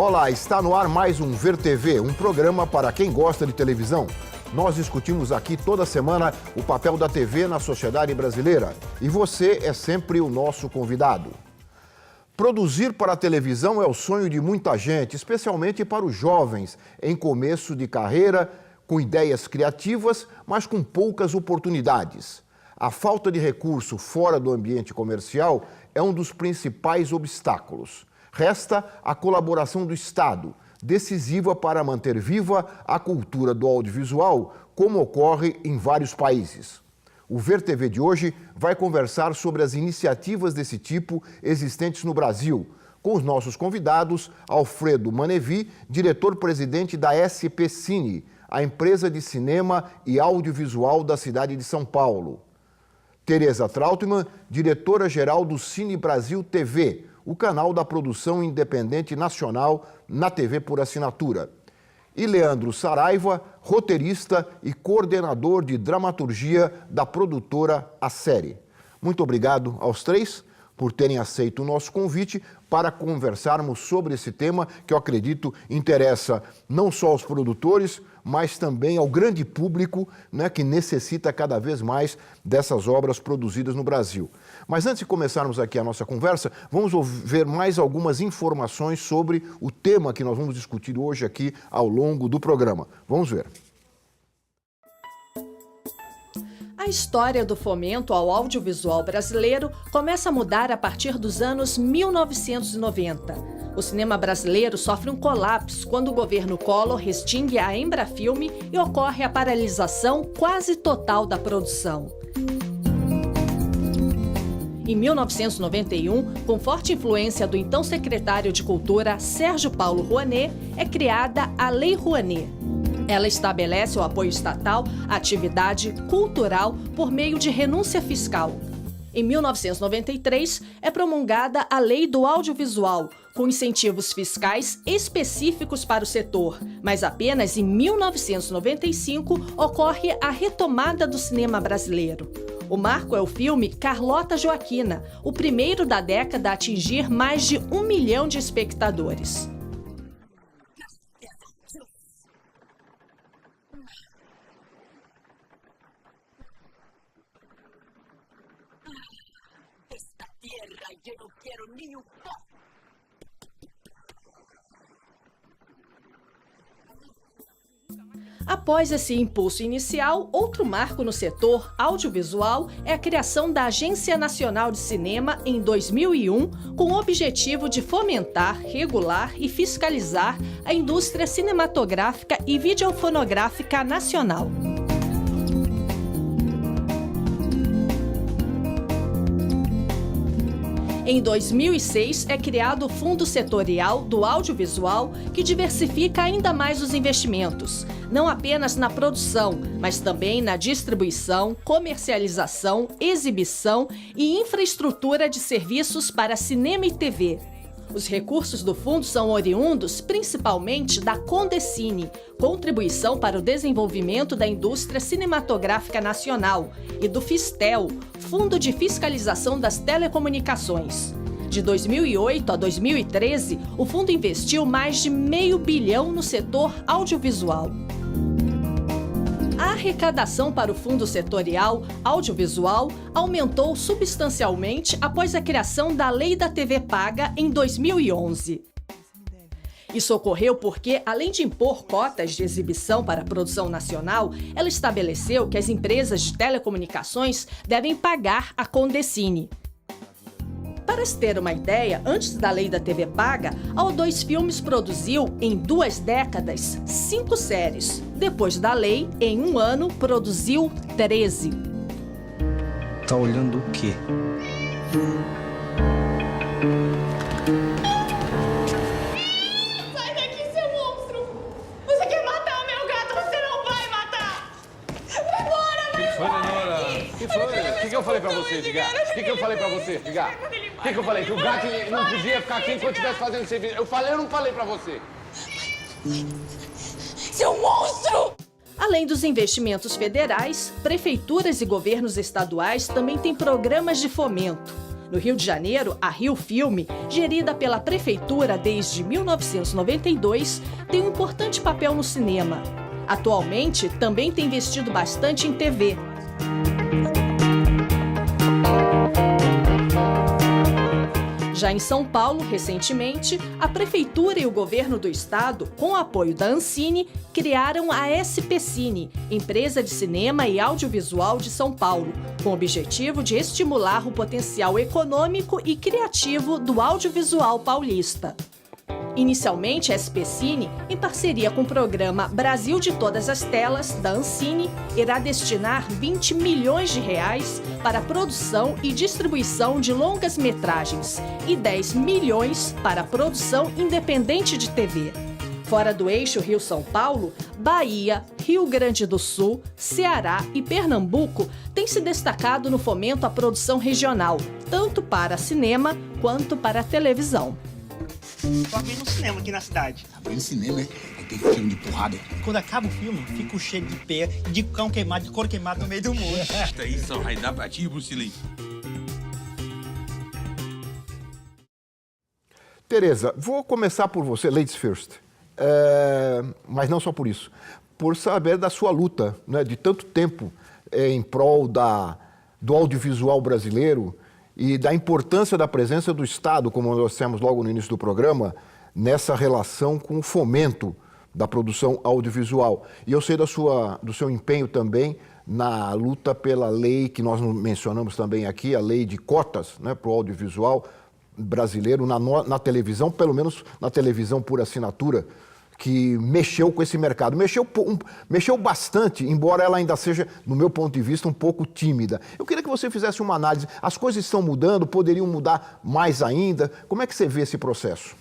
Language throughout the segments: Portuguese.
Olá, está no ar mais um Ver TV, um programa para quem gosta de televisão. Nós discutimos aqui toda semana o papel da TV na sociedade brasileira e você é sempre o nosso convidado. Produzir para a televisão é o sonho de muita gente, especialmente para os jovens em começo de carreira, com ideias criativas, mas com poucas oportunidades. A falta de recurso fora do ambiente comercial é um dos principais obstáculos. Resta a colaboração do Estado, decisiva para manter viva a cultura do audiovisual, como ocorre em vários países. O Ver TV de hoje vai conversar sobre as iniciativas desse tipo existentes no Brasil, com os nossos convidados Alfredo Manevi, diretor-presidente da SP Cine, a empresa de cinema e audiovisual da cidade de São Paulo. Tereza Trautmann, diretora-geral do Cine Brasil TV, o canal da produção independente nacional na TV por assinatura. E Leandro Saraiva, roteirista e coordenador de dramaturgia da produtora A Série. Muito obrigado aos três por terem aceito o nosso convite para conversarmos sobre esse tema que eu acredito interessa não só aos produtores, mas também ao grande público, né, que necessita cada vez mais dessas obras produzidas no Brasil. Mas antes de começarmos aqui a nossa conversa, vamos ver mais algumas informações sobre o tema que nós vamos discutir hoje aqui ao longo do programa. Vamos ver. A história do fomento ao audiovisual brasileiro começa a mudar a partir dos anos 1990. O cinema brasileiro sofre um colapso quando o governo Collor extingue a Embrafilme e ocorre a paralisação quase total da produção. Em 1991, com forte influência do então secretário de Cultura Sérgio Paulo Rouanet, é criada a Lei Rouanet. Ela estabelece o apoio estatal à atividade cultural por meio de renúncia fiscal. Em 1993, é promulgada a Lei do Audiovisual, com incentivos fiscais específicos para o setor, mas apenas em 1995 ocorre a retomada do cinema brasileiro. O marco é o filme Carlota Joaquina, o primeiro da década a atingir mais de 1 milhão de espectadores. Eu não quero nem um pó. Após esse impulso inicial, outro marco no setor audiovisual é a criação da Agência Nacional de Cinema em 2001, com o objetivo de fomentar, regular e fiscalizar a indústria cinematográfica e videofonográfica nacional. Em 2006, é criado o Fundo Setorial do Audiovisual, que diversifica ainda mais os investimentos, não apenas na produção, mas também na distribuição, comercialização, exibição e infraestrutura de serviços para cinema e TV. Os recursos do fundo são oriundos principalmente da Condecine, Contribuição para o Desenvolvimento da Indústria Cinematográfica Nacional, e do Fistel, Fundo de Fiscalização das Telecomunicações. De 2008 a 2013, o fundo investiu mais de R$500 bilhão no setor audiovisual. A arrecadação para o Fundo Setorial Audiovisual aumentou substancialmente após a criação da Lei da TV Paga em 2011. Isso ocorreu porque, além de impor cotas de exibição para a produção nacional, ela estabeleceu que as empresas de telecomunicações devem pagar a Condecine. Para se ter uma ideia, antes da Lei da TV Paga, a O2 Filmes produziu, em 2 décadas, 5 séries. Depois da lei, em 1 ano, produziu 13. Tá olhando o quê? Sai daqui, seu monstro! Você quer matar o meu gato? Você não vai matar! Vai embora, vai embora! O que foi? O que eu falei pra você, Edgar? O que eu falei pra você, Edgar? O que eu falei? Que o gato não podia ficar aqui enquanto estivesse fazendo serviço. Eu falei ou não falei pra você? Seu monstro! Além dos investimentos federais, prefeituras e governos estaduais também têm programas de fomento. No Rio de Janeiro, a Rio Filme, gerida pela Prefeitura desde 1992, tem um importante papel no cinema. Atualmente, também tem investido bastante em TV. Já em São Paulo, recentemente, a Prefeitura e o Governo do Estado, com o apoio da Ancine, criaram a SP Cine, empresa de cinema e audiovisual de São Paulo, com o objetivo de estimular o potencial econômico e criativo do audiovisual paulista. Inicialmente, a SP Cine, em parceria com o programa Brasil de Todas as Telas, da Ancine, irá destinar R$20 milhões para a produção e distribuição de longas-metragens e R$10 milhões para a produção independente de TV. Fora do eixo Rio-São Paulo, Bahia, Rio Grande do Sul, Ceará e Pernambuco têm se destacado no fomento à produção regional, tanto para cinema quanto para televisão. Tô abrindo um cinema aqui na cidade. Abrindo cinema, é? Aí tem filme de porrada. Quando acaba o filme, fica o cheiro de pé, de cão queimado, de couro queimado no meio do mundo. Isso aí só vai dar pra ti, Bruce Lee. Tereza, vou começar por você, ladies first. Mas não só por isso. Por saber da sua luta, né, de tanto tempo em prol do audiovisual brasileiro e da importância da presença do Estado, como nós dissemos logo no início do programa, nessa relação com o fomento da produção audiovisual. E eu sei do seu empenho também na luta pela lei que nós mencionamos também aqui, a lei de cotas, né, para o audiovisual brasileiro na televisão, pelo menos na televisão por assinatura, que mexeu com esse mercado. Mexeu bastante, embora ela ainda seja, no meu ponto de vista, um pouco tímida. Eu queria que você fizesse uma análise. As coisas estão mudando, poderiam mudar mais ainda. Como é que você vê esse processo?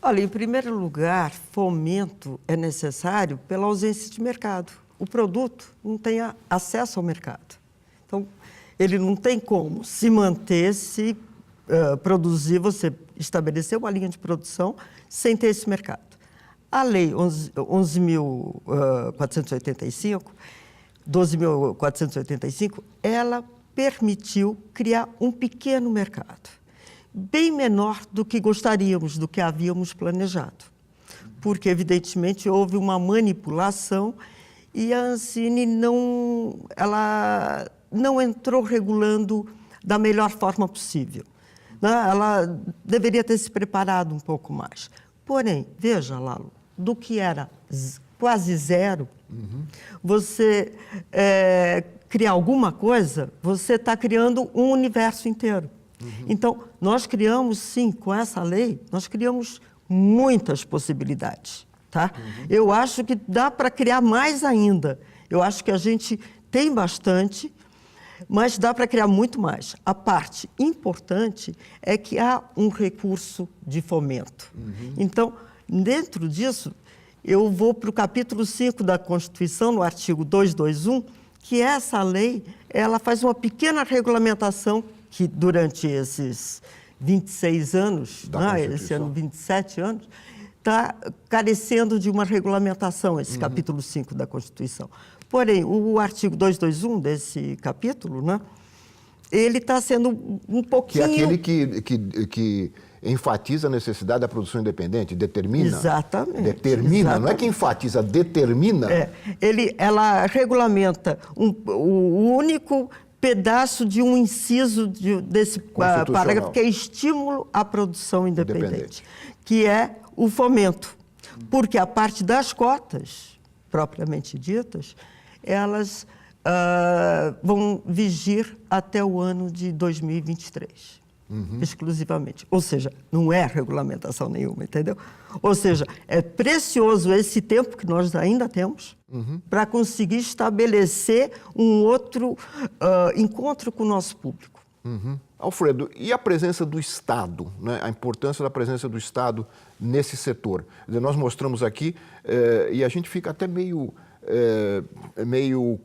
Olha, em primeiro lugar, fomento é necessário pela ausência de mercado. O produto não tem acesso ao mercado. Então, ele não tem como se manter, se produzir, você estabelecer uma linha de produção sem ter esse mercado. A Lei 12.485, ela permitiu criar um pequeno mercado, bem menor do que gostaríamos, do que havíamos planejado. Porque, evidentemente, houve uma manipulação e a Ancine não entrou regulando da melhor forma possível. Ela deveria ter se preparado um pouco mais. Porém, veja, Lalo, do que era quase zero, você criar alguma coisa, você está criando um universo inteiro. Então, nós criamos, sim, com essa lei, nós criamos muitas possibilidades, tá? Eu acho que dá para criar mais ainda. Eu acho que a gente tem bastante, mas dá para criar muito mais. A parte importante é que há um recurso de fomento. Então, dentro disso, eu vou para o capítulo 5 da Constituição, no artigo 221, que essa lei, ela faz uma pequena regulamentação que durante esses 26 anos, esse ano 27 anos, está carecendo de uma regulamentação, esse capítulo 5 da Constituição. Porém, o artigo 221 desse capítulo, né, ele está sendo um pouquinho... Que é aquele que enfatiza a necessidade da produção independente, determina. Exatamente. Determina, exatamente. Não é que enfatiza, determina. Ela regulamenta o único pedaço de um inciso desse parágrafo, que é estímulo à produção independente, que é o fomento. Porque a parte das cotas, propriamente ditas, elas vão vigir até o ano de 2023. Exclusivamente. Ou seja, não é regulamentação nenhuma, entendeu? Ou seja, é precioso esse tempo que nós ainda temos para conseguir estabelecer um outro encontro com o nosso público. Alfredo, e a presença do Estado, né? A importância da presença do Estado nesse setor? Nós mostramos aqui, e a gente fica até meio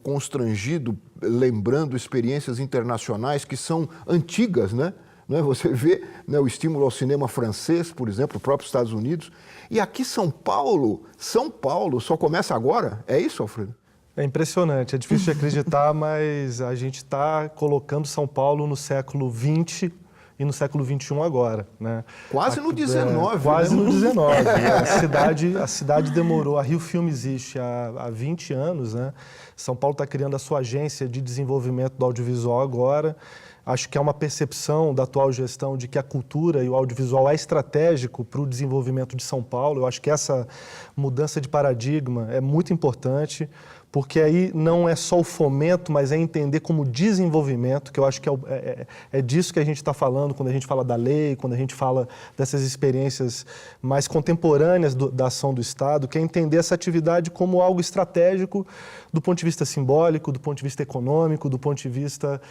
constrangido, lembrando experiências internacionais que são antigas, né? Você vê, né, o estímulo ao cinema francês, por exemplo, os próprios Estados Unidos. E aqui São Paulo só começa agora? É isso, Alfredo? É impressionante, é difícil de acreditar, mas a gente está colocando São Paulo no século XX e no século XXI agora, né? Quase no 19. Quase né? no 19. Né? A cidade demorou. A Rio Filme existe há 20 anos, né? São Paulo está criando a sua agência de desenvolvimento do audiovisual agora. Acho que é uma percepção da atual gestão de que a cultura e o audiovisual é estratégico para o desenvolvimento de São Paulo. Eu acho que essa mudança de paradigma é muito importante, porque aí não é só o fomento, mas é entender como desenvolvimento, que eu acho que é disso que a gente está falando quando a gente fala da lei, quando a gente fala dessas experiências mais contemporâneas da ação do Estado, que é entender essa atividade como algo estratégico do ponto de vista simbólico, do ponto de vista econômico, do ponto de vista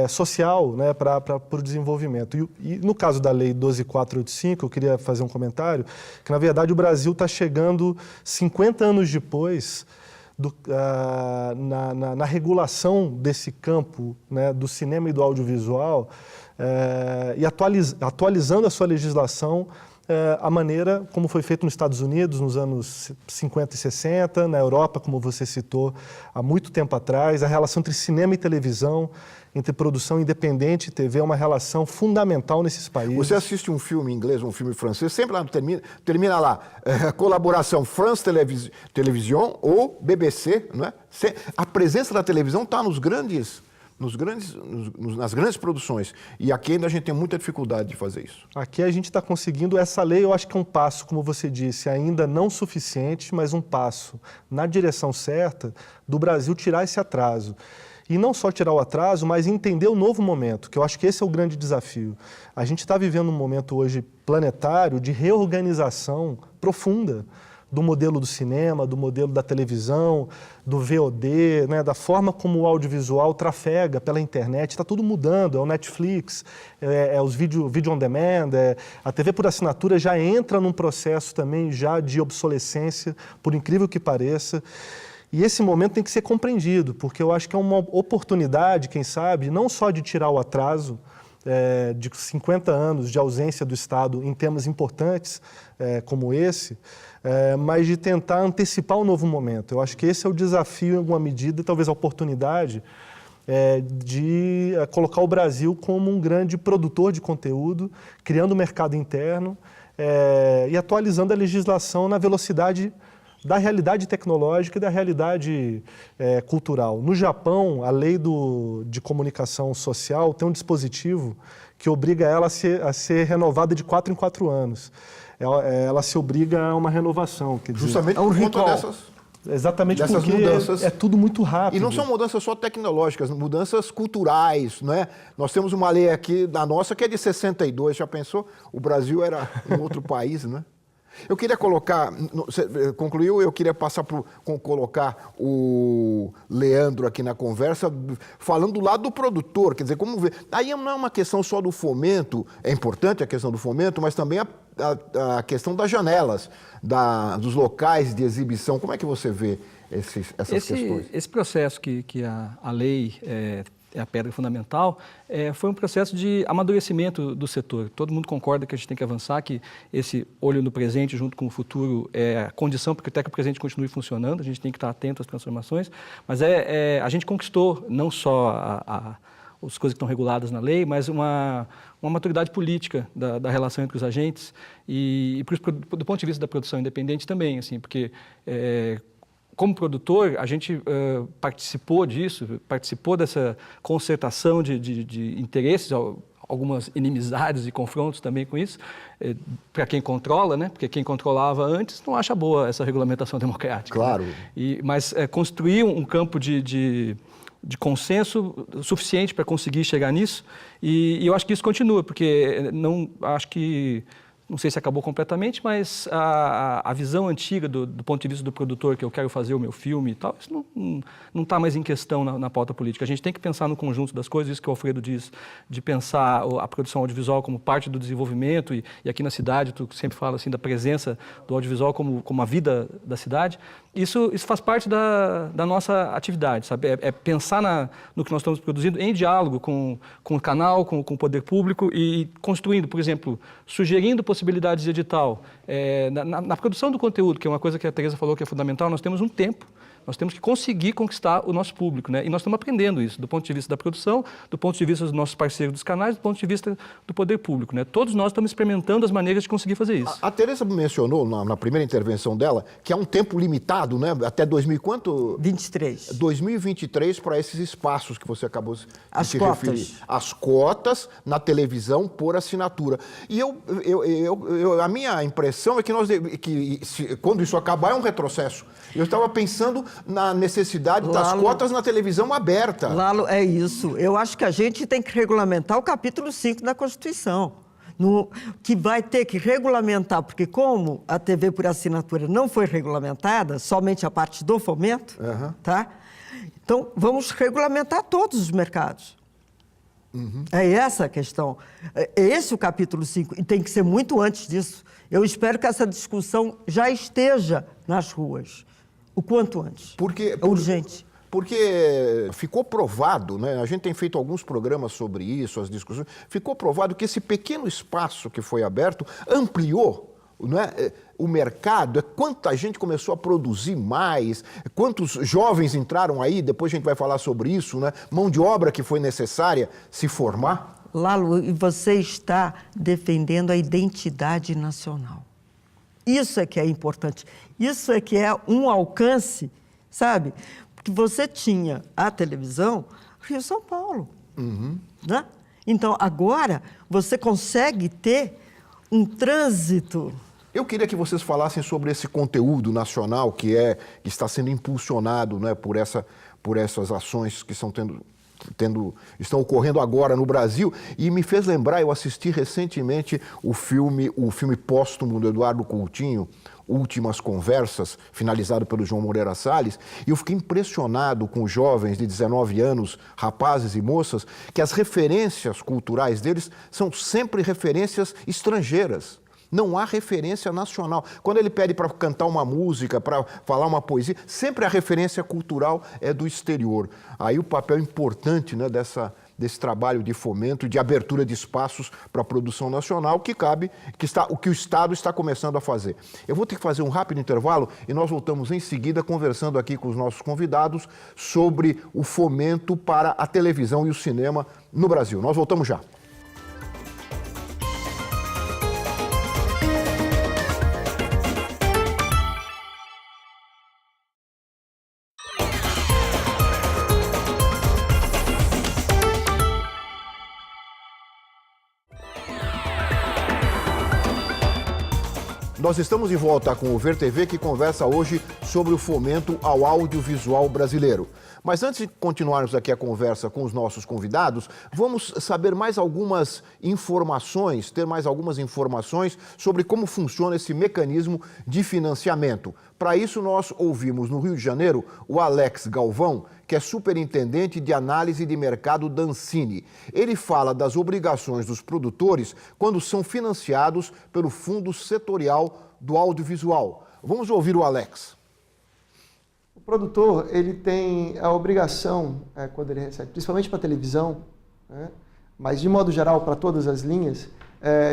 social, né, para o desenvolvimento. E no caso da Lei 12.485, eu queria fazer um comentário, que na verdade o Brasil está chegando 50 anos depois na regulação desse campo, né, do cinema e do audiovisual, e atualizando a sua legislação a maneira como foi feito nos Estados Unidos nos anos 50 e 60, na Europa, como você citou, há muito tempo atrás. A relação entre cinema e televisão, entre produção independente e TV, é uma relação fundamental nesses países. Você assiste um filme inglês, um filme francês, sempre lá termina lá, colaboração France Television ou BBC, não é? A presença da televisão está nas grandes produções. E aqui ainda a gente tem muita dificuldade de fazer isso. Aqui a gente está conseguindo. Essa lei, eu acho que é um passo, como você disse, ainda não suficiente, mas um passo na direção certa do Brasil tirar esse atraso. E não só tirar o atraso, mas entender o novo momento, que eu acho que esse é o grande desafio. A gente está vivendo um momento hoje planetário de reorganização profunda do modelo do cinema, do modelo da televisão, do VOD, né, da forma como o audiovisual trafega pela internet. Está tudo mudando, é o Netflix, os vídeo on demand, a TV por assinatura já entra num processo também já de obsolescência, por incrível que pareça. E esse momento tem que ser compreendido, porque eu acho que é uma oportunidade, quem sabe, não só de tirar o atraso de 50 anos de ausência do Estado em temas importantes como esse, mas de tentar antecipar o novo momento. Eu acho que esse é o desafio, em alguma medida, e talvez a oportunidade de colocar o Brasil como um grande produtor de conteúdo, criando um mercado interno e atualizando a legislação na velocidade da realidade tecnológica e da realidade cultural. No Japão, a lei de comunicação social tem um dispositivo que obriga ela a ser renovada de 4 em 4 anos. Ela se obriga a uma renovação. Quer dizer, justamente por conta dessas... Exatamente, dessas porque mudanças. É tudo muito rápido. E não são mudanças só tecnológicas, mudanças culturais, não é? Nós temos uma lei aqui da nossa que é de 62, já pensou? O Brasil era um outro país, não é? Eu queria colocar, você concluiu, eu queria passar para colocar o Leandro aqui na conversa, falando do lado do produtor, quer dizer, como ver. Aí não é uma questão só do fomento, é importante a questão do fomento, mas também a questão das janelas, dos locais de exibição. Como é que você vê essas questões? Esse processo que a lei é a pedra fundamental, foi um processo de amadurecimento do setor. Todo mundo concorda que a gente tem que avançar, que esse olho no presente junto com o futuro é a condição para que até que o presente continue funcionando, a gente tem que estar atento às transformações, mas a gente conquistou não só as coisas que estão reguladas na lei, mas uma maturidade política da relação entre os agentes e do ponto de vista da produção independente também, assim, porque como produtor, a gente participou disso, participou dessa concertação de interesses, algumas inimizades e confrontos também com isso, para quem controla, né? Porque quem controlava antes não acha boa essa regulamentação democrática. Claro. Né? Mas construir um campo de consenso suficiente para conseguir chegar nisso, e eu acho que isso continua, porque não sei se acabou completamente, mas a visão antiga do ponto de vista do produtor, que eu quero fazer o meu filme e tal, isso não está mais em questão na pauta política. A gente tem que pensar no conjunto das coisas, isso que o Alfredo diz, de pensar a produção audiovisual como parte do desenvolvimento, e aqui na cidade, tu sempre fala assim, da presença do audiovisual como a vida da cidade. Isso faz parte da nossa atividade, sabe? É pensar no que nós estamos produzindo em diálogo com o canal, com o poder público e construindo, por exemplo, sugerindo possibilidades de edital. Na produção do conteúdo, que é uma coisa que a Tereza falou que é fundamental, nós temos um tempo Nós temos que conseguir conquistar o nosso público, né? E nós estamos aprendendo isso, do ponto de vista da produção, do ponto de vista dos nossos parceiros dos canais, do ponto de vista do poder público, né? Todos nós estamos experimentando as maneiras de conseguir fazer isso. A Tereza mencionou na primeira intervenção dela que há um tempo limitado, né? Até 23. 2023 para esses espaços que você acabou de se cotas. referir. As cotas na televisão por assinatura. E a minha impressão é que, quando isso acabar, é um retrocesso. Eu estava pensando na necessidade das cotas na televisão aberta. Lalo, é isso. Eu acho que a gente tem que regulamentar o capítulo 5 da Constituição. Que vai ter que regulamentar, porque como a TV por assinatura não foi regulamentada, somente a parte do fomento, tá? Então, vamos regulamentar todos os mercados. É essa a questão. É esse o capítulo 5, e tem que ser muito antes disso. Eu espero que essa discussão já esteja nas ruas, o quanto antes. É urgente. Porque ficou provado, né? A gente tem feito alguns programas sobre isso, as discussões, ficou provado que esse pequeno espaço que foi aberto ampliou, né, o mercado, quanta gente começou a produzir mais, quantos jovens entraram aí, depois a gente vai falar sobre isso, né? Mão de obra que foi necessária se formar. Lalo, e você está defendendo a identidade nacional. Isso é que é importante. Isso é que é um alcance, sabe? Porque você tinha a televisão Rio-São Paulo. Né? Então, agora, você consegue ter um trânsito. Eu queria que vocês falassem sobre esse conteúdo nacional que está sendo impulsionado, né, por essas ações que estão ocorrendo agora no Brasil, e me fez lembrar, eu assisti recentemente o filme póstumo do Eduardo Coutinho, Últimas Conversas, finalizado pelo João Moreira Salles, e eu fiquei impressionado com os jovens de 19 anos, rapazes e moças, que as referências culturais deles são sempre referências estrangeiras. Não há referência nacional. Quando ele pede para cantar uma música, para falar uma poesia, sempre a referência cultural é do exterior. Aí o papel importante, né, desse trabalho de fomento e de abertura de espaços para a produção nacional o que o Estado está começando a fazer. Eu vou ter que fazer um rápido intervalo e nós voltamos em seguida conversando aqui com os nossos convidados sobre o fomento para a televisão e o cinema no Brasil. Nós voltamos já. Nós estamos de volta com o Ver TV, que conversa hoje sobre o fomento ao audiovisual brasileiro. Mas antes de continuarmos aqui a conversa com os nossos convidados, vamos saber mais algumas informações, ter mais algumas informações sobre como funciona esse mecanismo de financiamento. Para isso, nós ouvimos no Rio de Janeiro o Alex Galvão, que é superintendente de análise de mercado da Ancine. Ele fala das obrigações dos produtores quando são financiados pelo Fundo Setorial do Audiovisual. Vamos ouvir o Alex. O produtor, ele tem a obrigação, quando ele recebe, principalmente para televisão, né, mas de modo geral para todas as linhas,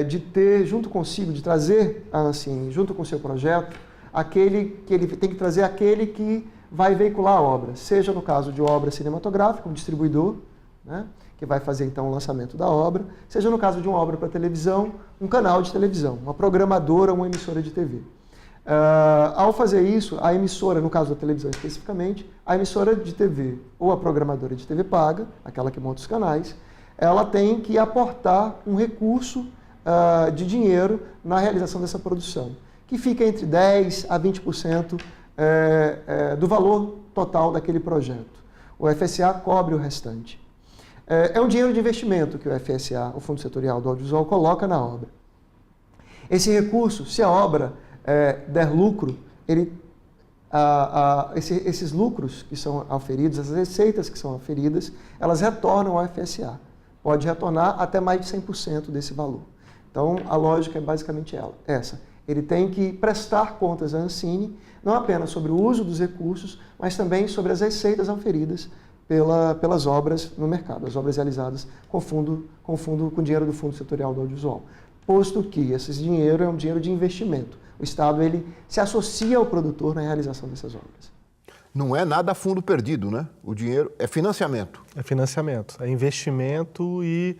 de ter junto consigo, de trazer a Ancine junto com o seu projeto, aquele que ele tem que trazer aquele que vai veicular a obra, seja no caso de obra cinematográfica, um distribuidor, né, que vai fazer então o lançamento da obra, seja no caso de uma obra para televisão, um canal de televisão, uma programadora, uma emissora de TV. Ao fazer isso, a emissora, no caso da televisão especificamente, a emissora de TV ou a programadora de TV paga, aquela que monta os canais, ela tem que aportar um recurso de dinheiro na realização dessa produção, que fica entre 10% a 20% do valor total daquele projeto. O FSA cobre o restante. É um dinheiro de investimento que o FSA, o Fundo Setorial do Audiovisual, coloca na obra. Esse recurso, se a obra der lucro, esses lucros que são auferidos, as receitas que são auferidas, elas retornam ao FSA. Pode retornar até mais de 100% desse valor. Então, a lógica é basicamente essa. Ele tem que prestar contas à Ancine, não apenas sobre o uso dos recursos, mas também sobre as receitas auferidas pelas obras no mercado, as obras realizadas com dinheiro do Fundo Setorial do Audiovisual. Posto que esse dinheiro é um dinheiro de investimento. O Estado ele se associa ao produtor na realização dessas obras. Não é nada fundo perdido, né? O dinheiro é financiamento. É financiamento, é investimento e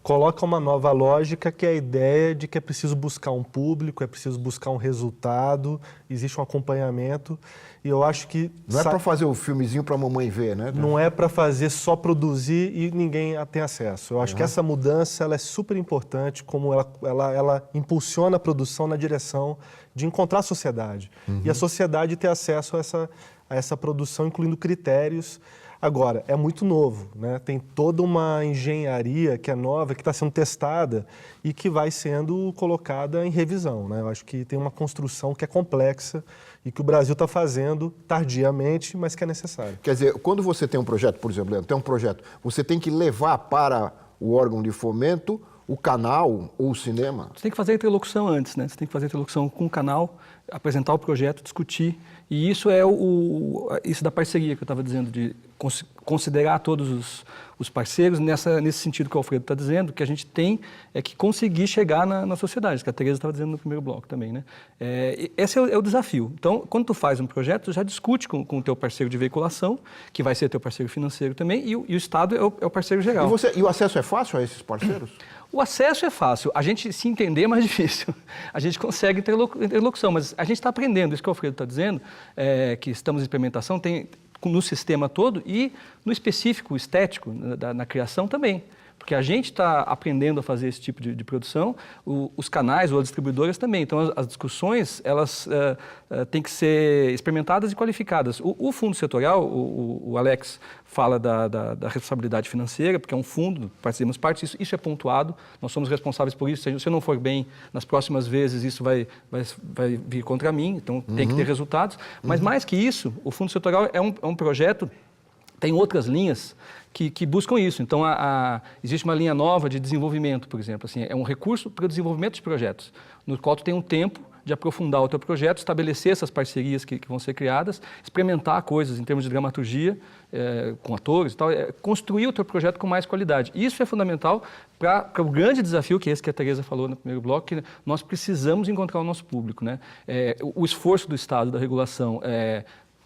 coloca uma nova lógica, que é a ideia de que é preciso buscar um público, é preciso buscar um resultado, existe um acompanhamento. E eu acho que... Não é para fazer o filmezinho para a mamãe ver, né? Não é para fazer só produzir e ninguém tem acesso. Eu acho que essa mudança ela é super importante, como ela impulsiona a produção na direção de encontrar a sociedade. E a sociedade ter acesso a essa produção, incluindo critérios. Agora, é muito novo, né? Tem toda uma engenharia que é nova, que está sendo testada e que vai sendo colocada em revisão, né? Eu acho que tem uma construção que é complexa e que o Brasil está fazendo tardiamente, mas que é necessário. Quer dizer, quando você tem um projeto, por exemplo, Leandro, tem um projeto, você tem que levar para o órgão de fomento o canal ou o cinema? Você tem que fazer a interlocução antes, né? Você tem que fazer a interlocução com o canal, apresentar o projeto, discutir. E isso é isso da parceria que eu estava dizendo, de considerar todos os parceiros nesse sentido que o Alfredo está dizendo, que a gente tem que conseguir chegar na sociedade, que a Tereza estava dizendo no primeiro bloco também, né? Esse é o desafio. Então, quando tu faz um projeto, tu já discute com o teu parceiro de veiculação, que vai ser teu parceiro financeiro também, e o Estado é o parceiro geral. E o acesso é fácil a esses parceiros? O acesso é fácil, a gente se entender é mais difícil. A gente consegue interlocução, mas a gente está aprendendo, isso que o Alfredo está dizendo, que estamos em implementação, tem no sistema todo e no específico estético, na criação também. Porque a gente está aprendendo a fazer esse tipo de produção, os canais ou as distribuidoras também. Então, as discussões, elas têm que ser experimentadas e qualificadas. O fundo setorial, o Alex fala da responsabilidade financeira, porque é um fundo, fazemos parte, isso é pontuado, nós somos responsáveis por isso. Se eu não for bem, nas próximas vezes isso vai vir contra mim, então tem que ter resultados. Mas mais que isso, o fundo setorial é um projeto, tem outras linhas que buscam isso. Então, existe uma linha nova de desenvolvimento, por exemplo. Assim, é um recurso para o desenvolvimento de projetos, no qual tu tem um tempo de aprofundar o teu projeto, estabelecer essas parcerias que vão ser criadas, experimentar coisas em termos de dramaturgia, com atores e tal, construir o teu projeto com mais qualidade. Isso é fundamental para o grande desafio, que é esse que a Tereza falou no primeiro bloco, que nós precisamos encontrar o nosso público, né? O esforço do Estado, da regulação,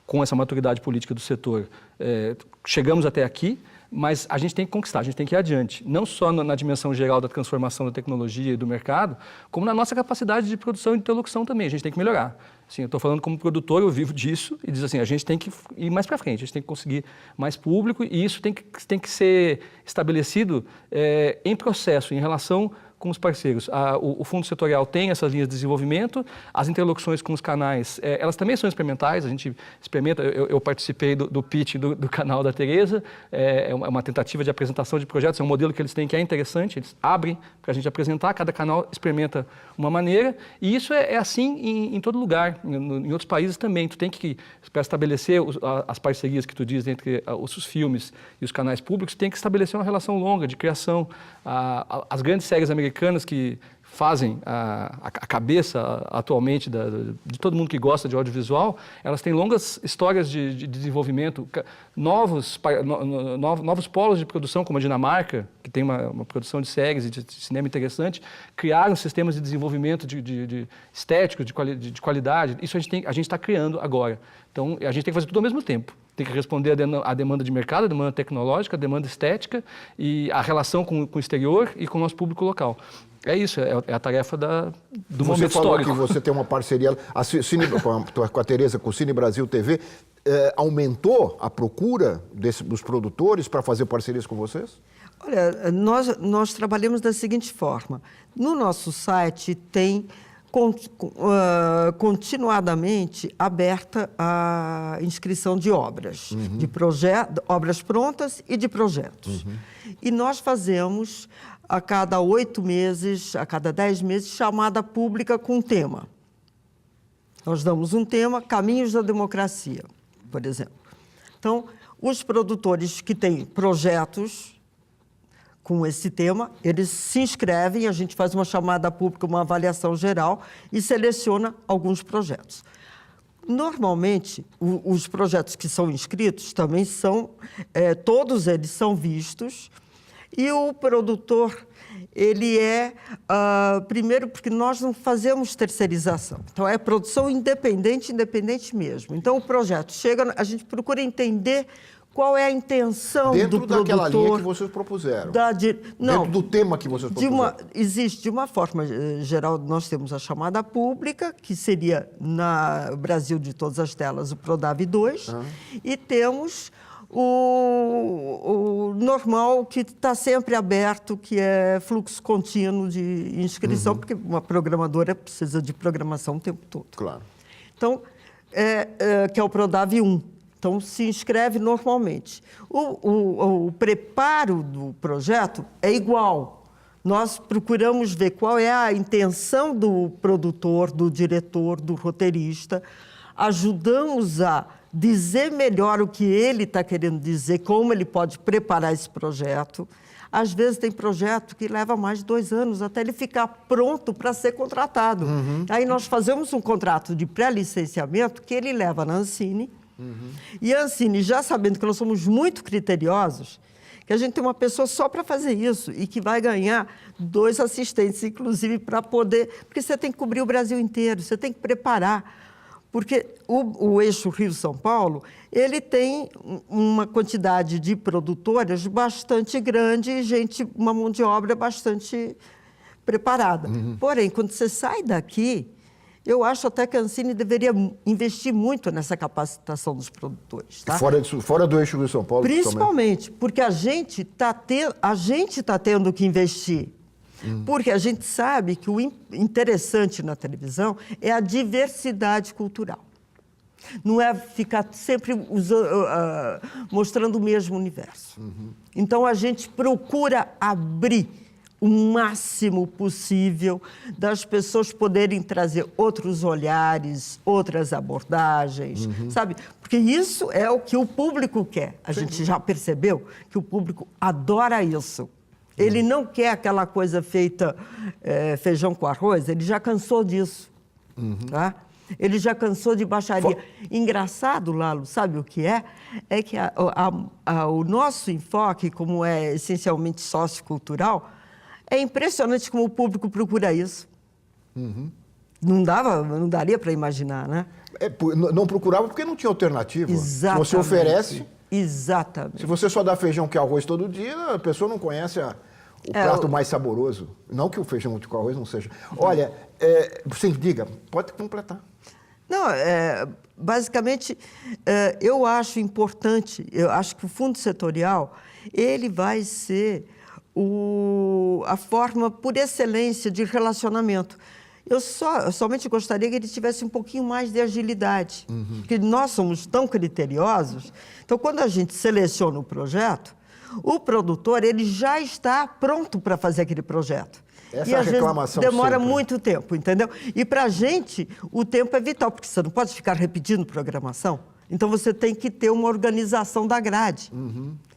com essa maturidade política do setor, chegamos até aqui, mas a gente tem que conquistar, a gente tem que ir adiante, não só na dimensão geral da transformação da tecnologia e do mercado, como na nossa capacidade de produção e de interlocução também, a gente tem que melhorar. Assim, eu estou falando como produtor, eu vivo disso, e diz assim, a gente tem que ir mais para frente, a gente tem que conseguir mais público, e isso tem que ser estabelecido em processo, em relação com os parceiros. O fundo setorial tem essas linhas de desenvolvimento, as interlocuções com os canais, elas também são experimentais, a gente experimenta, eu participei do pitch do canal da Tereza, é uma tentativa de apresentação de projetos, é um modelo que eles têm que é interessante, eles abrem para a gente apresentar, cada canal experimenta uma maneira, e isso é assim em todo lugar, em outros países também. Tu tem que, para estabelecer as parcerias que tu diz entre os filmes e os canais públicos, tem que estabelecer uma relação longa de criação. As grandes séries americanas que fazem a cabeça atualmente de todo mundo que gosta de audiovisual, elas têm longas histórias de desenvolvimento, novos polos de produção, como a Dinamarca, que tem uma produção de séries e de cinema interessante, criaram sistemas de desenvolvimento de estético, de qualidade. Isso a gente está criando agora. Então, a gente tem que fazer tudo ao mesmo tempo. Tem que responder à demanda de mercado, à demanda tecnológica, à demanda estética e a relação com o exterior e com o nosso público local. É isso, é a tarefa do momento histórico. Você falou que você tem uma parceria com a Tereza, com o Cine Brasil TV. Aumentou a procura dos produtores para fazer parcerias com vocês? Olha, nós trabalhamos da seguinte forma. No nosso site tem continuadamente aberta a inscrição de obras, de obras prontas e de projetos. E nós fazemos, a cada 8 meses, a cada 10 meses, chamada pública com tema. Nós damos um tema, Caminhos da Democracia, por exemplo. Então, os produtores que têm projetos com esse tema, eles se inscrevem, a gente faz uma chamada pública, uma avaliação geral e seleciona alguns projetos. Normalmente, os projetos que são inscritos também são, todos eles são vistos, e o produtor, ele é, primeiro, porque nós não fazemos terceirização. Então, é produção independente mesmo. Então, o projeto chega, a gente procura entender qual é a intenção dentro do produtor. Dentro daquela linha que vocês propuseram. Não, dentro do tema que vocês propuseram. Existe, de uma forma geral, nós temos a chamada pública, que seria, no Brasil de todas as telas, o Prodave 2, e temos o normal, que está sempre aberto, que é fluxo contínuo de inscrição, porque uma programadora precisa de programação o tempo todo. Claro. Então, que é o Prodave 1. Então, se inscreve normalmente. O preparo do projeto é igual. Nós procuramos ver qual é a intenção do produtor, do diretor, do roteirista. Ajudamos a dizer melhor o que ele está querendo dizer, como ele pode preparar esse projeto. Às vezes tem projeto que leva mais de 2 anos até ele ficar pronto para ser contratado. Aí nós fazemos um contrato de pré-licenciamento que ele leva na Ancine. E a Ancine, já sabendo que nós somos muito criteriosos, que a gente tem uma pessoa só para fazer isso e que vai ganhar 2 assistentes, inclusive, para poder... Porque você tem que cobrir o Brasil inteiro, você tem que preparar. Porque o eixo Rio-São Paulo, ele tem uma quantidade de produtoras bastante grande e uma mão de obra bastante preparada. Porém, quando você sai daqui, eu acho até que a Ancine deveria investir muito nessa capacitação dos produtores. Tá? Fora do eixo Rio-São Paulo? Principalmente, porque a gente tá tendo que investir. Porque a gente sabe que o interessante na televisão é a diversidade cultural. Não é ficar sempre mostrando o mesmo universo. Então, a gente procura abrir o máximo possível das pessoas poderem trazer outros olhares, outras abordagens, sabe? Porque isso é o que o público quer. A gente já percebeu que o público adora isso. Ele não quer aquela coisa feita feijão com arroz, ele já cansou disso. Tá? Ele já cansou de baixaria. Engraçado, Lalo, sabe o que é? É que o nosso enfoque, como é essencialmente sociocultural, é impressionante como o público procura isso. Não daria para imaginar, né? Não procurava porque não tinha alternativa. Exatamente. Se você oferece... Exatamente. Se você só dá feijão com arroz todo dia, a pessoa não conhece o prato mais saboroso. Não que o feijão com arroz não seja. Olha, você diga, pode completar. Não, basicamente, eu acho importante, eu acho que o fundo setorial, ele vai ser a forma por excelência de relacionamento. Eu somente gostaria que ele tivesse um pouquinho mais de agilidade, porque nós somos tão criteriosos. Então, quando a gente seleciona o projeto, o produtor ele já está pronto para fazer aquele projeto. Essa é a reclamação demora sempre. Muito tempo, entendeu? E para a gente, o tempo é vital, porque você não pode ficar repetindo programação. Então, você tem que ter uma organização da grade.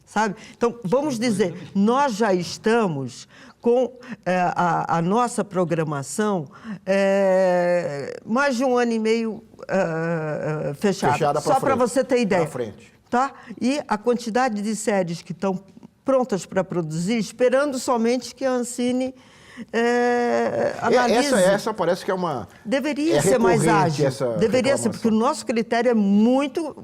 Sabe? Então, vamos dizer, nós já estamos com a nossa programação mais de 1 ano e meio fechada. Só para você ter ideia. Tá? E a quantidade de séries que estão prontas para produzir, esperando somente que a Ancine analise. Essa parece que é uma... Deveria ser mais ágil. Deveria ser, porque o nosso critério é muito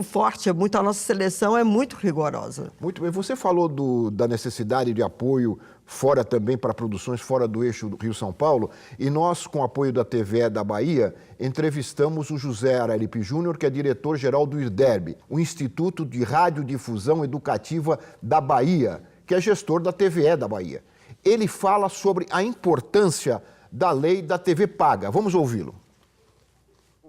forte, a nossa seleção é muito rigorosa. Muito bem. Você falou da necessidade de apoio fora também para produções fora do eixo do Rio-São Paulo, e nós, com apoio da TVE da Bahia, entrevistamos o José Araripe Júnior, que é diretor-geral do IRDERB, o Instituto de Radiodifusão Educativa da Bahia, que é gestor da TVE da Bahia. Ele fala sobre a importância da lei da TV paga. Vamos ouvi-lo.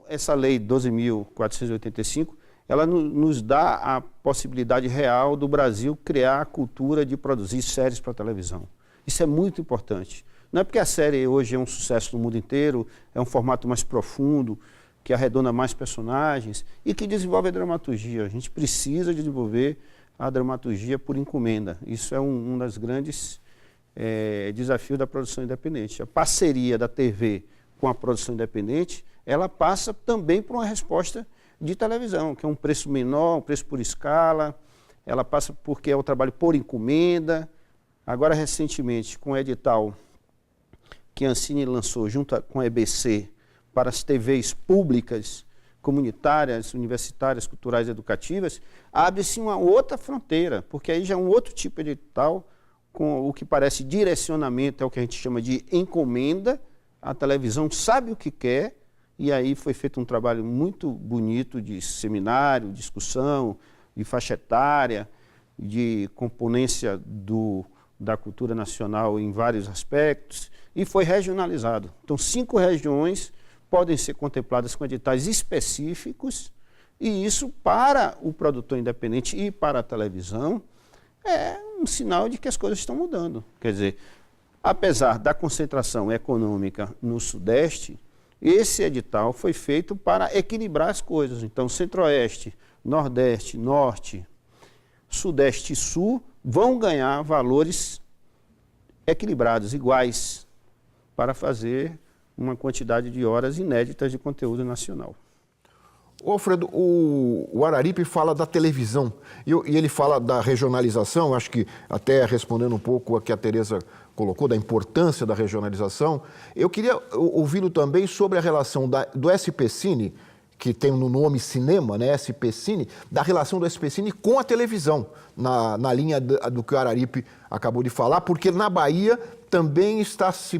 Essa lei 12.485, ela nos dá a possibilidade real do Brasil criar a cultura de produzir séries para televisão. Isso é muito importante. Não é porque a série hoje é um sucesso no mundo inteiro, é um formato mais profundo, que arredonda mais personagens e que desenvolve a dramaturgia. A gente precisa de desenvolver a dramaturgia por encomenda. Isso é um dos grandes desafios da produção independente. A parceria da TV com a produção independente, ela passa também por uma resposta de televisão, que é um preço menor, um preço por escala, ela passa porque é o trabalho por encomenda, Agora, recentemente, com o edital que a Ancine lançou junto com a EBC para as TVs públicas, comunitárias, universitárias, culturais e educativas, abre-se uma outra fronteira, porque aí já é um outro tipo de edital, com o que parece direcionamento, é o que a gente chama de encomenda. A televisão sabe o que quer, e aí foi feito um trabalho muito bonito de seminário, discussão, de faixa etária, de componência da cultura nacional em vários aspectos, e foi regionalizado. Então, 5 regiões podem ser contempladas com editais específicos, e isso, para o produtor independente e para a televisão, é um sinal de que as coisas estão mudando. Quer dizer, apesar da concentração econômica no Sudeste, esse edital foi feito para equilibrar as coisas. Então, Centro-Oeste, Nordeste, Norte, Sudeste e Sul vão ganhar valores equilibrados, iguais, para fazer uma quantidade de horas inéditas de conteúdo nacional. Ô, Alfredo, o Araripe fala da televisão e ele fala da regionalização, acho que até respondendo um pouco a que a Tereza colocou, da importância da regionalização. Eu queria ouvi-lo também sobre a relação do SPCine, que tem no nome cinema, né, SPCine, da relação do SPCine com a televisão, na linha do que o Araripe acabou de falar, porque na Bahia também está se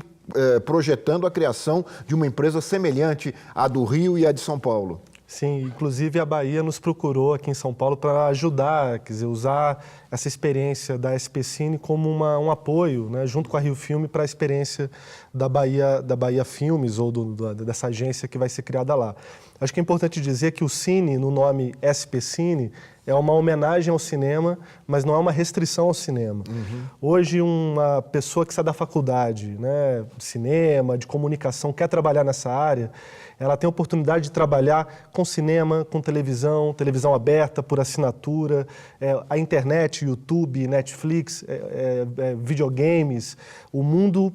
projetando a criação de uma empresa semelhante à do Rio e à de São Paulo. Sim, inclusive a Bahia nos procurou aqui em São Paulo para ajudar, quer dizer, usar essa experiência da SPCine como um apoio, né, junto com a Rio Filme, para a experiência da Bahia Filmes, ou dessa agência que vai ser criada lá. Acho que é importante dizer que o Cine, no nome SPCine, é uma homenagem ao cinema, mas não é uma restrição ao cinema. Hoje, uma pessoa que sai da faculdade, né, de cinema, de comunicação, quer trabalhar nessa área, ela tem a oportunidade de trabalhar com cinema, com televisão aberta, por assinatura, a internet, YouTube, Netflix, videogames. O mundo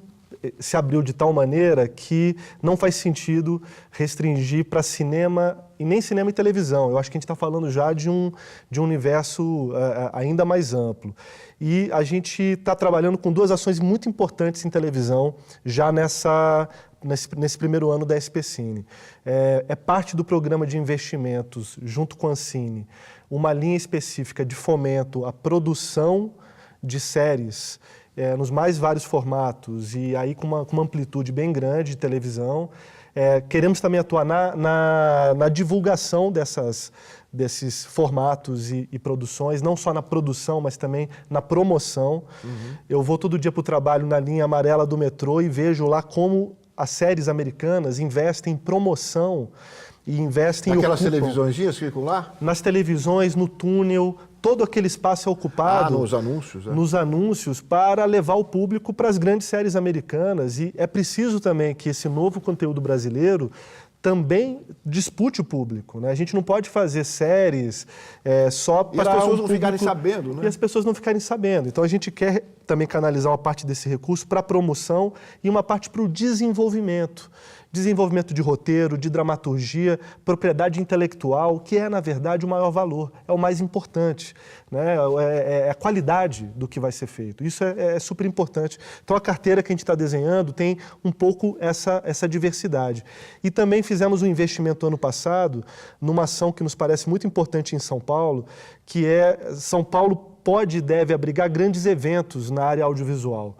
se abriu de tal maneira que não faz sentido restringir para cinema, e nem cinema e televisão. Eu acho que a gente está falando já de um universo ainda mais amplo. E a gente está trabalhando com 2 ações muito importantes em televisão, já nesse primeiro ano da SPCine. É parte do programa de investimentos, junto com a Ancine, uma linha específica de fomento à produção de séries nos mais vários formatos, e aí com uma amplitude bem grande de televisão. Queremos também atuar na divulgação desses formatos e produções, não só na produção, mas também na promoção. Eu vou todo dia para o trabalho na linha amarela do metrô e vejo lá como as séries americanas investem em promoção e investem... Naquelas televisõezinhas que ficam lá? Nas televisões, no túnel, todo aquele espaço é ocupado... nos anúncios. Nos anúncios, para levar o público para as grandes séries americanas. E é preciso também que esse novo conteúdo brasileiro também dispute o público, né? A gente não pode fazer séries só para... E as pessoas não ficarem sabendo, né? E as pessoas não ficarem sabendo. Então, a gente quer também canalizar uma parte desse recurso para a promoção e uma parte para o desenvolvimento. Desenvolvimento de roteiro, de dramaturgia, propriedade intelectual, que é, na verdade, o maior valor, é o mais importante, né? É a qualidade do que vai ser feito. Isso é super importante. Então, a carteira que a gente está desenhando tem um pouco essa diversidade. E também fizemos um investimento ano passado numa ação que nos parece muito importante em São Paulo, que é São Paulo pode e deve abrigar grandes eventos na área audiovisual.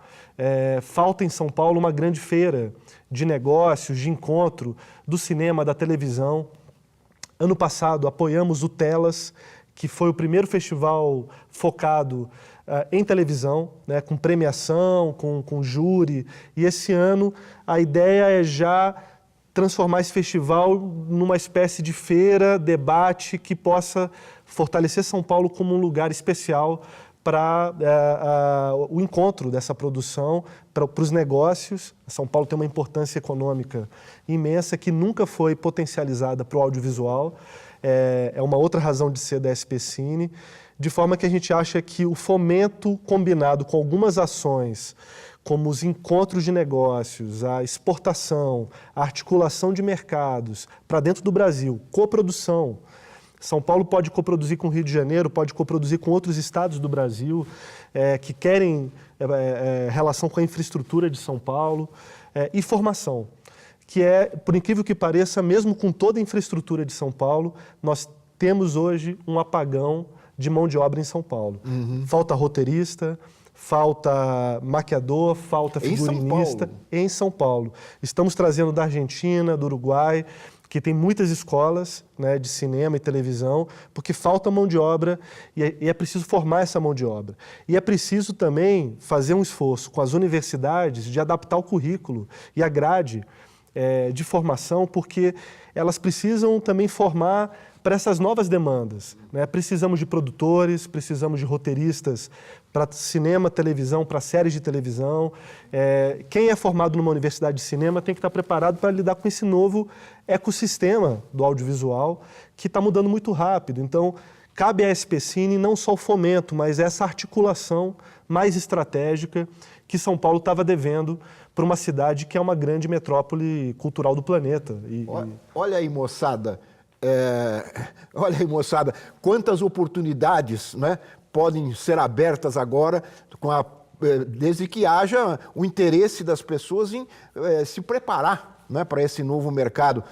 Falta em São Paulo uma grande feira de negócios, de encontro do cinema, da televisão. Ano passado apoiamos o Telas, que foi o primeiro festival focado em televisão, né, com premiação, com júri. E esse ano a ideia é já transformar esse festival numa espécie de feira, debate, que possa fortalecer São Paulo como um lugar especial para o encontro dessa produção, para os negócios. São Paulo tem uma importância econômica imensa que nunca foi potencializada para o audiovisual. É uma outra razão de ser da SPCine, de forma que a gente acha que o fomento combinado com algumas ações, como os encontros de negócios, a exportação, a articulação de mercados para dentro do Brasil, coprodução, São Paulo pode coproduzir com o Rio de Janeiro, pode coproduzir com outros estados do Brasil que querem relação com a infraestrutura de São Paulo e formação, que por incrível que pareça, mesmo com toda a infraestrutura de São Paulo, nós temos hoje um apagão de mão de obra em São Paulo. Falta roteirista, falta maquiador, falta figurinista em São Paulo. Estamos trazendo da Argentina, do Uruguai, que tem muitas escolas, né, de cinema e televisão, porque falta mão de obra e é preciso formar essa mão de obra. E é preciso também fazer um esforço com as universidades de adaptar o currículo e a grade de formação, porque elas precisam também formar para essas novas demandas, né? Precisamos de produtores, precisamos de roteiristas para cinema, televisão, para séries de televisão. Quem é formado numa universidade de cinema tem que estar preparado para lidar com esse novo ecossistema do audiovisual que está mudando muito rápido. Então, cabe à SPCine não só o fomento, mas essa articulação mais estratégica que São Paulo estava devendo para uma cidade que é uma grande metrópole cultural do planeta. Olha aí, moçada. Olha aí, moçada, quantas oportunidades, né, podem ser abertas agora desde que haja o interesse das pessoas em se preparar, né, para esse novo mercado.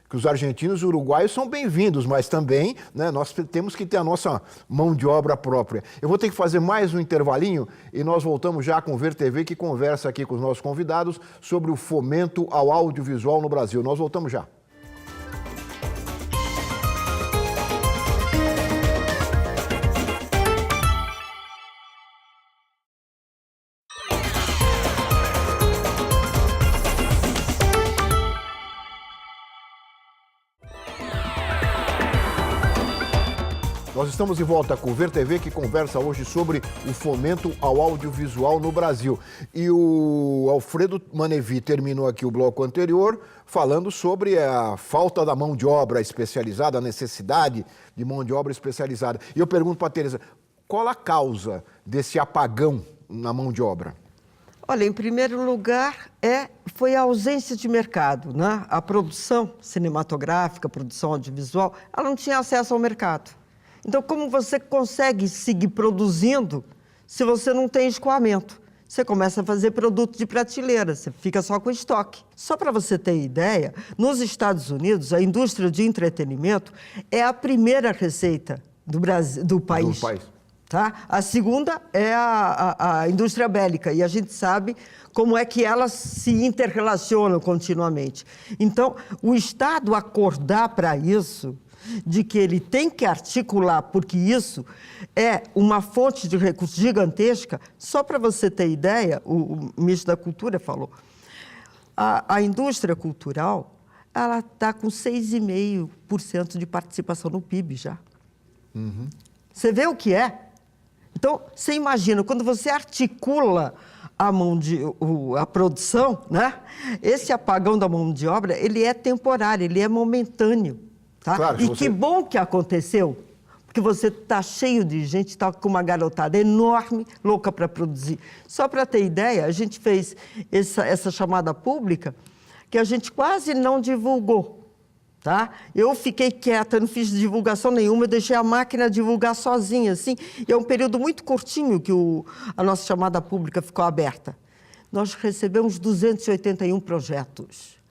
Que os argentinos e uruguaios são bem-vindos, mas também, né, nós temos que ter a nossa mão de obra própria. Eu vou ter que fazer mais um intervalinho e nós voltamos já com o Ver TV, que conversa aqui com os nossos convidados sobre o fomento ao audiovisual no Brasil. Nós voltamos já. Nós estamos de volta com o Ver TV, que conversa hoje sobre o fomento ao audiovisual no Brasil. E o Alfredo Manevi terminou aqui o bloco anterior falando sobre a falta da mão de obra especializada, a necessidade de mão de obra especializada. E eu pergunto para a Tereza, qual a causa desse apagão na mão de obra? Olha, em primeiro lugar, foi a ausência de mercado, né? A produção cinematográfica, a produção audiovisual, ela não tinha acesso ao mercado. Então, como você consegue seguir produzindo se você não tem escoamento? Você começa a fazer produto de prateleira, você fica só com estoque. Só para você ter ideia, nos Estados Unidos, a indústria de entretenimento é a primeira receita do país. Tá? A segunda é a indústria bélica, e a gente sabe como é que elas se interrelacionam continuamente. Então, o Estado acordar para isso, de que ele tem que articular, porque isso é uma fonte de recursos gigantesca. Só para você ter ideia, o ministro da Cultura falou, a indústria cultural, ela está com 6,5% de participação no PIB já. Você vê o que é? Então, você imagina, quando você articula a produção, né? Esse apagão da mão de obra, ele é temporário, ele é momentâneo. Tá? Claro, e que bom que aconteceu, porque você está cheio de gente, está com uma garotada enorme, louca para produzir. Só para ter ideia, a gente fez essa chamada pública que a gente quase não divulgou. Tá? Eu fiquei quieta, não fiz divulgação nenhuma, eu deixei a máquina divulgar sozinha. Assim, e é um período muito curtinho que a nossa chamada pública ficou aberta. Nós recebemos 281 projetos.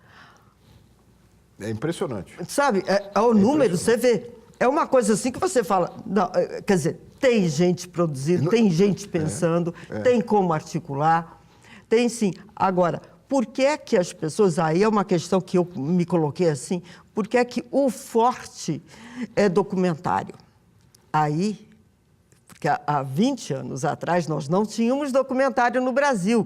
É impressionante. Sabe, o número, você vê, é uma coisa assim que você fala, não, quer dizer, tem gente produzindo, tem gente pensando, tem como articular, tem sim. Agora, por que é que as pessoas, aí é uma questão que eu me coloquei assim, por que é que o forte é documentário? Aí, porque há 20 anos atrás nós não tínhamos documentário no Brasil,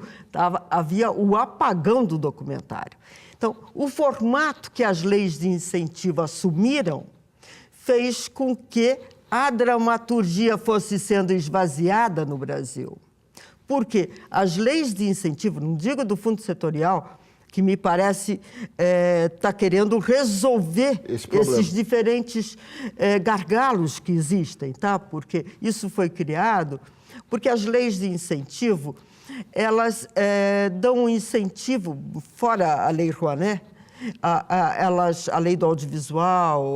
havia o apagão do documentário. Então, o formato que as leis de incentivo assumiram fez com que a dramaturgia fosse sendo esvaziada no Brasil. Porque as leis de incentivo, não digo do fundo setorial, que me parece está querendo resolver esses diferentes gargalos que existem, tá? Porque isso foi criado, porque as leis de incentivo, elas dão um incentivo, fora a Lei Rouanet, A lei do audiovisual,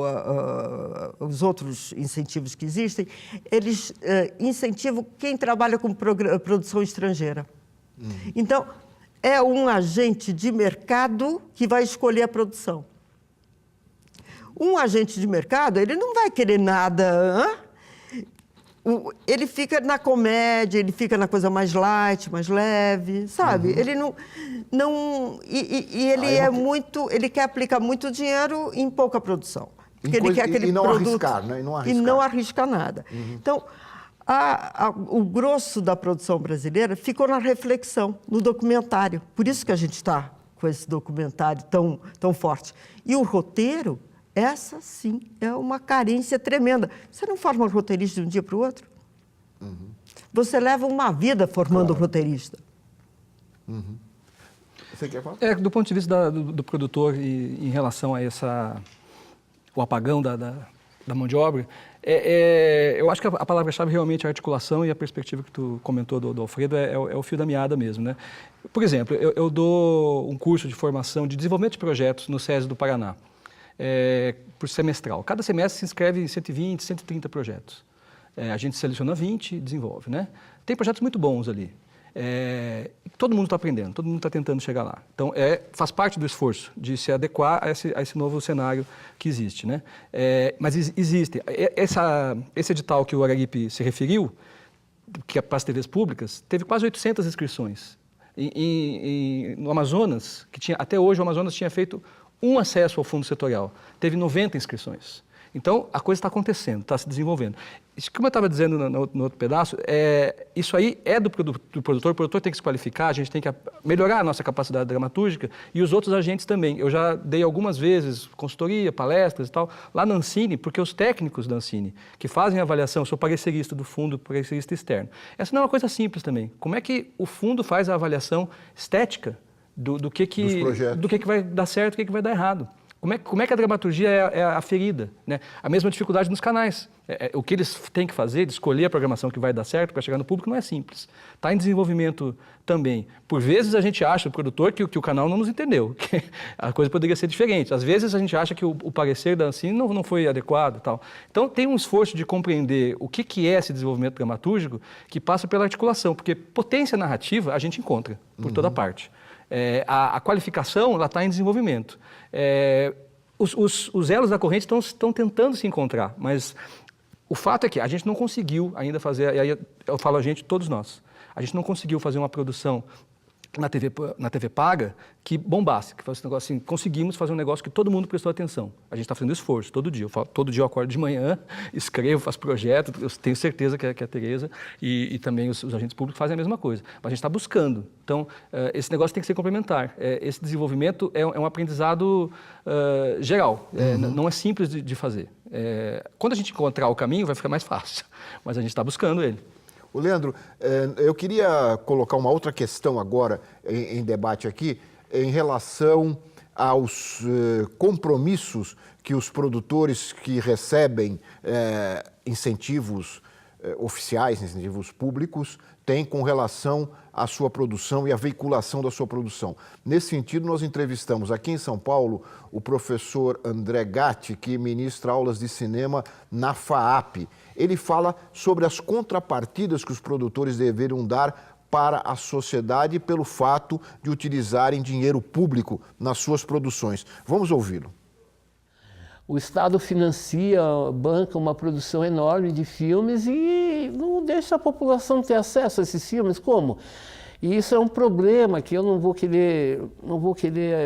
os outros incentivos que existem, eles incentivam quem trabalha com produção estrangeira. Então, é um agente de mercado que vai escolher a produção. Um agente de mercado, ele não vai querer nada... Ele fica na comédia, ele fica na coisa mais light, mais leve, sabe? Ele ele quer aplicar muito dinheiro em pouca produção. Porque ele quer aquele produto arriscar, né? E não arrisca nada. Então, o grosso da produção brasileira ficou na reflexão, no documentário. Por isso que a gente está com esse documentário tão forte. E o roteiro, essa sim é uma carência tremenda. Você não forma um roteirista de um dia para o outro? Você leva uma vida formando um roteirista. Você quer falar? Do ponto de vista do produtor e em relação a o apagão da mão de obra, eu acho que a palavra-chave realmente é a articulação, e a perspectiva que tu comentou do Alfredo é o fio da meada mesmo, né? Por exemplo, eu dou um curso de formação de desenvolvimento de projetos no SESI do Paraná. Por semestral. Cada semestre se inscreve em 120, 130 projetos. A gente seleciona 20 e desenvolve, né? Tem projetos muito bons ali. Todo mundo está aprendendo, todo mundo está tentando chegar lá. Então, faz parte do esforço de se adequar a esse novo cenário que existe, né? Mas existem. Esse edital que o Araripe se referiu, que é para as TVs públicas, teve quase 800 inscrições. No Amazonas, até hoje o Amazonas tinha feito um acesso ao fundo setorial, teve 90 inscrições. Então, a coisa está acontecendo, está se desenvolvendo. Como eu estava dizendo no outro pedaço, isso aí é do produtor, o produtor tem que se qualificar, a gente tem que melhorar a nossa capacidade dramatúrgica e os outros agentes também. Eu já dei algumas vezes consultoria, palestras e tal, lá na Ancine, porque os técnicos da Ancine, que fazem a avaliação, eu sou parecerista do fundo, parecerista externo. Essa não é uma coisa simples também. Como é que o fundo faz a avaliação estética do que vai dar certo, o que vai dar errado? Como é que a dramaturgia é aferida, né? A mesma dificuldade nos canais. O que eles têm que fazer, de escolher a programação que vai dar certo para chegar no público, não é simples. Está em desenvolvimento também. Por vezes a gente acha, o produtor, que o canal não nos entendeu, que a coisa poderia ser diferente. Às vezes a gente acha que o parecer da Ancine não foi adequado e tal. Então tem um esforço de compreender o que é esse desenvolvimento dramatúrgico que passa pela articulação, porque potência narrativa a gente encontra por toda parte. A qualificação ela está em desenvolvimento. Os elos da corrente estão tentando se encontrar, mas o fato é que a gente não conseguiu ainda fazer, e aí eu falo a gente, todos nós, a gente não conseguiu fazer uma produção na TV paga que bombasse, que fosse um negócio assim, conseguimos fazer um negócio que todo mundo prestou atenção. A gente está fazendo esforço todo dia. Todo dia eu acordo de manhã, escrevo, faço projeto, eu tenho certeza que a Tereza e também os agentes públicos fazem a mesma coisa. Mas a gente está buscando. Então, esse negócio tem que ser complementar. Esse desenvolvimento é um aprendizado geral. Não é simples de fazer. Quando a gente encontrar o caminho, vai ficar mais fácil. Mas a gente está buscando ele. O Leandro, eu queria colocar uma outra questão agora em debate aqui, em relação aos compromissos que os produtores que recebem incentivos oficiais, incentivos públicos, têm com relação à sua produção e à veiculação da sua produção. Nesse sentido, nós entrevistamos aqui em São Paulo o professor André Gatti, que ministra aulas de cinema na FAAP. Ele fala sobre as contrapartidas que os produtores deveriam dar para a sociedade pelo fato de utilizarem dinheiro público nas suas produções. Vamos ouvi-lo. O Estado financia, banca uma produção enorme de filmes e não deixa a população ter acesso a esses filmes. Como? E isso é um problema que eu não vou querer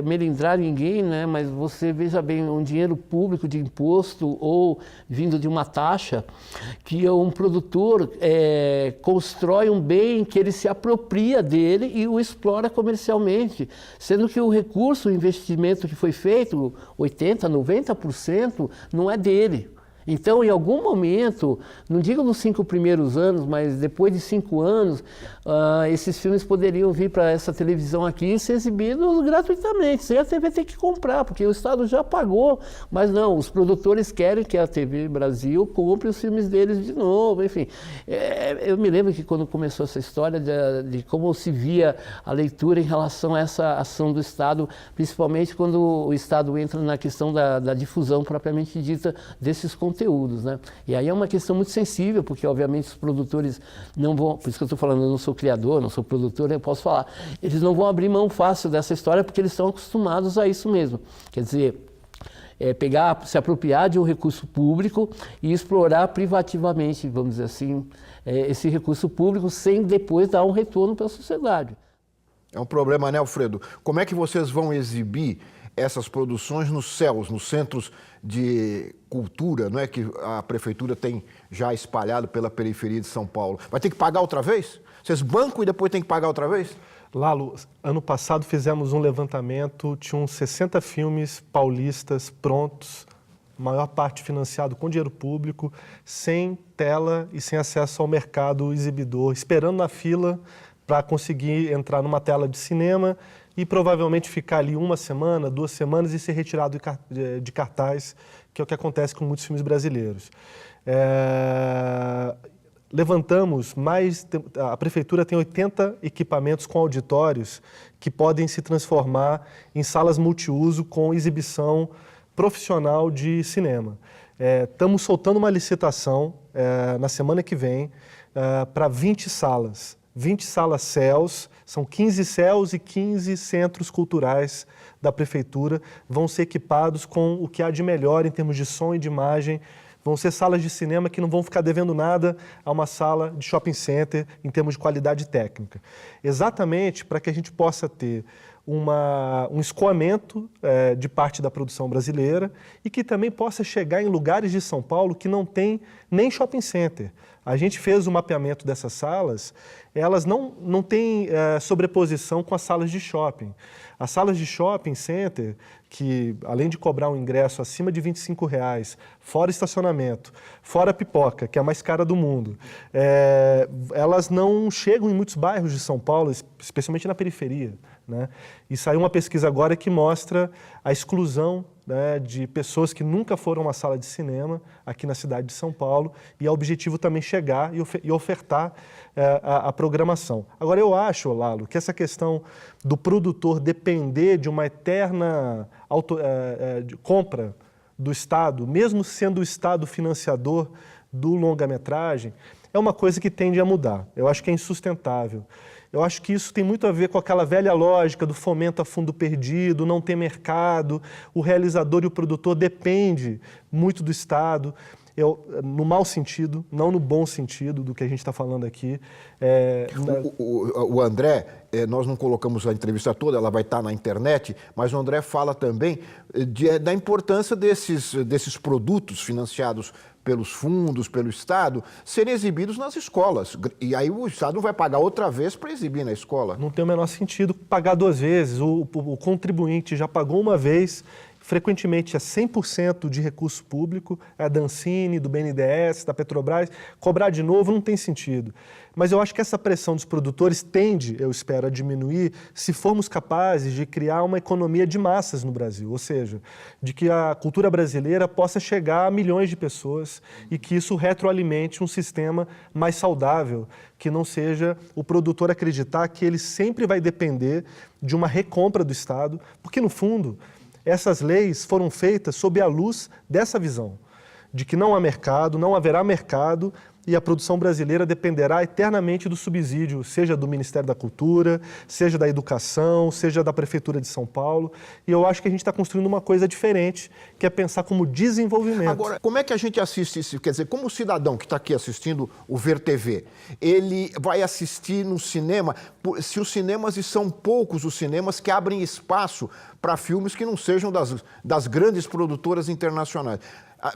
melindrar ninguém, né? Mas você veja bem, um dinheiro público de imposto ou vindo de uma taxa, que um produtor constrói um bem que ele se apropria dele e o explora comercialmente, sendo que o recurso, o investimento que foi feito, 80%, 90%, não é dele. Então, em algum momento, não digo nos 5 primeiros anos, mas depois de 5 anos, esses filmes poderiam vir para essa televisão aqui e ser exibidos gratuitamente, sem a TV ter que comprar, porque o Estado já pagou, mas não, os produtores querem que a TV Brasil compre os filmes deles de novo, enfim. Eu me lembro que quando começou essa história de como se via a leitura em relação a essa ação do Estado, principalmente quando o Estado entra na questão da difusão propriamente dita desses conteúdos, né? E aí é uma questão muito sensível, porque obviamente os produtores não vão, por isso que eu estou falando, eu não sou criador, não sou produtor, eu posso falar, eles não vão abrir mão fácil dessa história porque eles estão acostumados a isso mesmo. Quer dizer, se apropriar de um recurso público e explorar privativamente, vamos dizer assim, esse recurso público sem depois dar um retorno para a sociedade. É um problema, né, Alfredo? Como é que vocês vão exibir essas produções nos CELs, nos centros de cultura, não é, que a prefeitura tem já espalhado pela periferia de São Paulo? Vai ter que pagar outra vez? Vocês bancam e depois tem que pagar outra vez? Lalo, ano passado fizemos um levantamento, tinha uns 60 filmes paulistas prontos, maior parte financiado com dinheiro público, sem tela e sem acesso ao mercado exibidor, esperando na fila para conseguir entrar numa tela de cinema e provavelmente ficar ali 1 semana, 2 semanas e ser retirado de cartaz, que é o que acontece com muitos filmes brasileiros. Levantamos a prefeitura tem 80 equipamentos com auditórios que podem se transformar em salas multiuso com exibição profissional de cinema. Estamos soltando uma licitação na semana que vem para 20 salas. 20 salas CELs, são 15 CELs e 15 centros culturais da prefeitura, vão ser equipados com o que há de melhor em termos de som e de imagem. Vão ser salas de cinema que não vão ficar devendo nada a uma sala de shopping center em termos de qualidade técnica. Exatamente para que a gente possa ter um escoamento de parte da produção brasileira e que também possa chegar em lugares de São Paulo que não tem nem shopping center. A gente fez o mapeamento dessas salas, elas não têm sobreposição com as salas de shopping. As salas de shopping center, que além de cobrar um ingresso acima de R$25, fora estacionamento, fora pipoca, que é a mais cara do mundo, elas não chegam em muitos bairros de São Paulo, especialmente na periferia, né? E saiu uma pesquisa agora que mostra a exclusão, né, de pessoas que nunca foram a uma sala de cinema aqui na cidade de São Paulo, e é objetivo também chegar e ofertar a programação. Agora, eu acho, Lalo, que essa questão do produtor depender de uma eterna compra do Estado, mesmo sendo o Estado financiador do longa-metragem, é uma coisa que tende a mudar. Eu acho que é insustentável. Eu acho que isso tem muito a ver com aquela velha lógica do fomento a fundo perdido, não ter mercado, o realizador e o produtor dependem muito do Estado, no mau sentido, não no bom sentido do que a gente está falando aqui. O André, nós não colocamos a entrevista toda, ela vai estar na internet, mas o André fala também da importância desses produtos financiados pelos fundos, pelo Estado, serem exibidos nas escolas. E aí o Estado não vai pagar outra vez para exibir na escola. Não tem o menor sentido pagar 2 vezes. O contribuinte já pagou uma vez, frequentemente é 100% de recurso público, é da Ancine, do BNDES, da Petrobras. Cobrar de novo não tem sentido. Mas eu acho que essa pressão dos produtores tende, eu espero, a diminuir se formos capazes de criar uma economia de massas no Brasil, ou seja, de que a cultura brasileira possa chegar a milhões de pessoas e que isso retroalimente um sistema mais saudável, que não seja o produtor acreditar que ele sempre vai depender de uma recompra do Estado, porque, no fundo, essas leis foram feitas sob a luz dessa visão, de que não há mercado, não haverá mercado e a produção brasileira dependerá eternamente do subsídio, seja do Ministério da Cultura, seja da Educação, seja da Prefeitura de São Paulo. E eu acho que a gente está construindo uma coisa diferente, que é pensar como desenvolvimento. Agora, como é que a gente assiste isso? Quer dizer, como o cidadão que está aqui assistindo o Ver TV, ele vai assistir no cinema, se os cinemas, e são poucos os cinemas que abrem espaço para filmes que não sejam das grandes produtoras internacionais.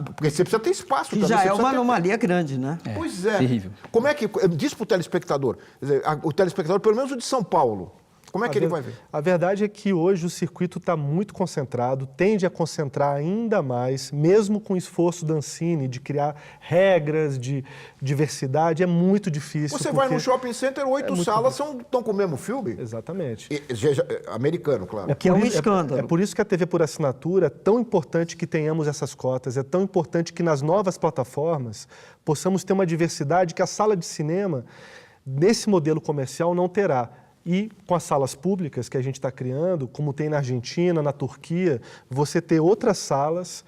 Porque você precisa ter espaço que também. Já é uma anomalia grande, né? Pois é. Terrível. Como é que... Diz para o telespectador, quer dizer, o telespectador, pelo menos o de São Paulo, Como é que ele vai ver? A verdade é que hoje o circuito está muito concentrado, tende a concentrar ainda mais, mesmo com o esforço da Ancine de criar regras de diversidade, é muito difícil. Você vai no shopping center, 8 salas estão com o mesmo filme? Exatamente. Americano, claro. Que é um escândalo. É por isso que a TV por assinatura é tão importante que tenhamos essas cotas, é tão importante que nas novas plataformas possamos ter uma diversidade que a sala de cinema, nesse modelo comercial, não terá. E com as salas públicas que a gente está criando, como tem na Argentina, na Turquia, você ter outras salas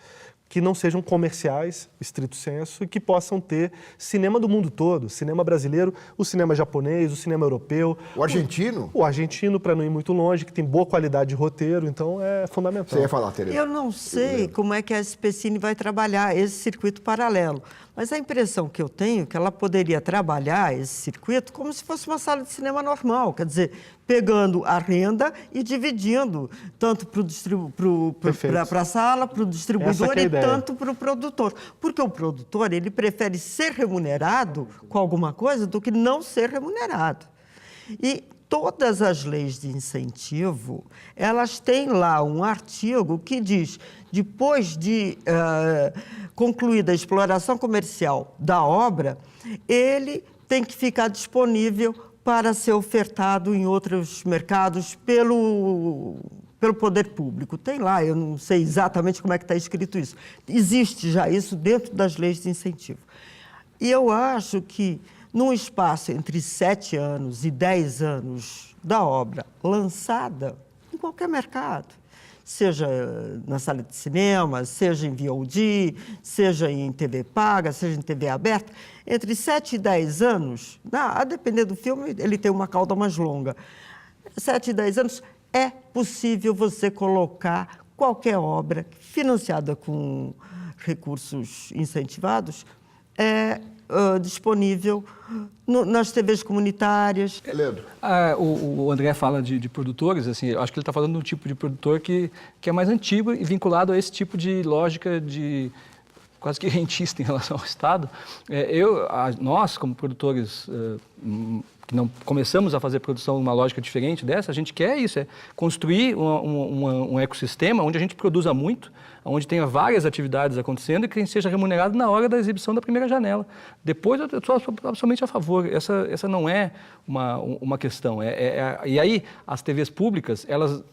que não sejam comerciais, estrito senso, e que possam ter cinema do mundo todo, cinema brasileiro, o cinema japonês, o cinema europeu. O argentino? O argentino, para não ir muito longe, que tem boa qualidade de roteiro, então é fundamental. Você ia falar, Tereza? Eu não sei como é que a SPCine vai trabalhar esse circuito paralelo, mas a impressão que eu tenho é que ela poderia trabalhar esse circuito como se fosse uma sala de cinema normal, quer dizer, pegando a renda e dividindo tanto para a sala, para o distribuidor e tanto para o produtor. Porque o produtor, ele prefere ser remunerado com alguma coisa do que não ser remunerado. E todas as leis de incentivo, elas têm lá um artigo que diz, depois de concluída a exploração comercial da obra, ele tem que ficar disponível para ser ofertado em outros mercados pelo poder público. Tem lá, eu não sei exatamente como é que está escrito isso. Existe já isso dentro das leis de incentivo. E eu acho que, num espaço entre 7 anos e 10 anos da obra lançada, em qualquer mercado, seja na sala de cinema, seja em VOD, seja em TV paga, seja em TV aberta, entre 7 e 10 anos, a depender do filme, ele tem uma cauda mais longa. 7 e 10 anos, é possível você colocar qualquer obra financiada com recursos incentivados, disponível nas TVs comunitárias. Leandro. O André fala de produtores, assim, eu acho que ele está falando de um tipo de produtor que é mais antigo e vinculado a esse tipo de lógica de quase que rentista em relação ao Estado. Nós, como produtores que não começamos a fazer produção numa lógica diferente dessa, a gente quer isso, construir um ecossistema onde a gente produza muito, onde tenha várias atividades acontecendo e que seja remunerado na hora da exibição da primeira janela. Depois, eu sou absolutamente a favor. Essa não é uma questão. E aí, as TVs públicas,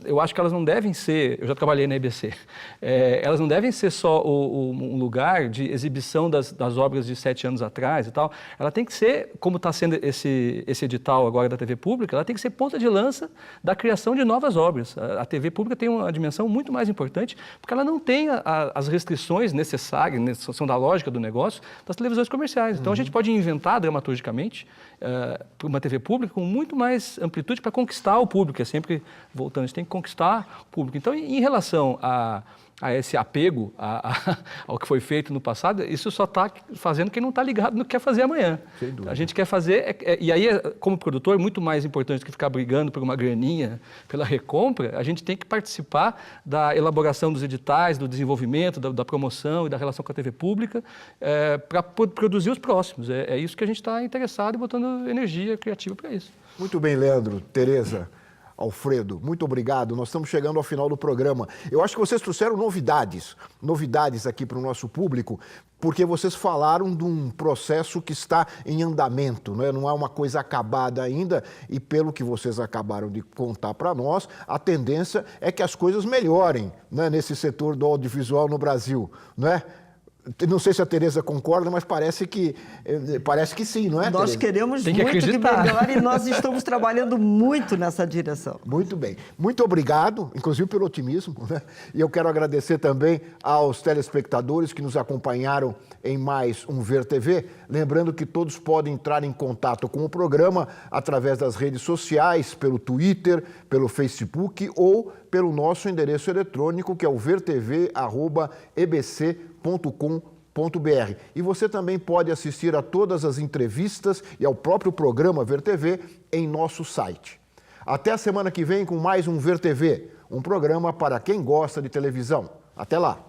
eu acho que elas não devem ser... Eu já trabalhei na EBC. Elas não devem ser só um lugar de exibição das obras de 7 anos atrás e tal. Ela tem que ser, como está sendo esse edital agora da TV pública, ela tem que ser ponta de lança da criação de novas obras. A TV pública tem uma dimensão muito mais importante, porque ela não tem as restrições necessárias, são da lógica do negócio, das televisões comerciais. Então, a gente pode inventar dramaturgicamente uma TV pública com muito mais amplitude para conquistar o público. É sempre voltando, a gente tem que conquistar o público. Então, em relação a esse apego ao que foi feito no passado, isso só está fazendo quem não está ligado no que quer fazer amanhã. A gente quer fazer, e aí, como produtor, muito mais importante do que ficar brigando por uma graninha, pela recompra, a gente tem que participar da elaboração dos editais, do desenvolvimento, da promoção e da relação com a TV pública, para produzir os próximos. É isso que a gente está interessado e botando energia criativa para isso. Muito bem, Leandro, Tereza, Alfredo, muito obrigado. Nós estamos chegando ao final do programa. Eu acho que vocês trouxeram novidades aqui para o nosso público, porque vocês falaram de um processo que está em andamento, não é uma coisa acabada ainda, e pelo que vocês acabaram de contar para nós, a tendência é que as coisas melhorem, nesse setor do audiovisual no Brasil, não é? Não sei se a Tereza concorda, mas parece que sim, não é, Nós Tereza? queremos muito que melhore e nós estamos trabalhando muito nessa direção. Muito bem. Muito obrigado, inclusive pelo otimismo, né? E eu quero agradecer também aos telespectadores que nos acompanharam em mais um Ver TV. Lembrando que todos podem entrar em contato com o programa através das redes sociais, pelo Twitter, pelo Facebook ou pelo nosso endereço eletrônico, que é o vertv@ebc.com.br. E você também pode assistir a todas as entrevistas e ao próprio programa Ver TV em nosso site. Até a semana que vem com mais um Ver TV, um programa para quem gosta de televisão. Até lá!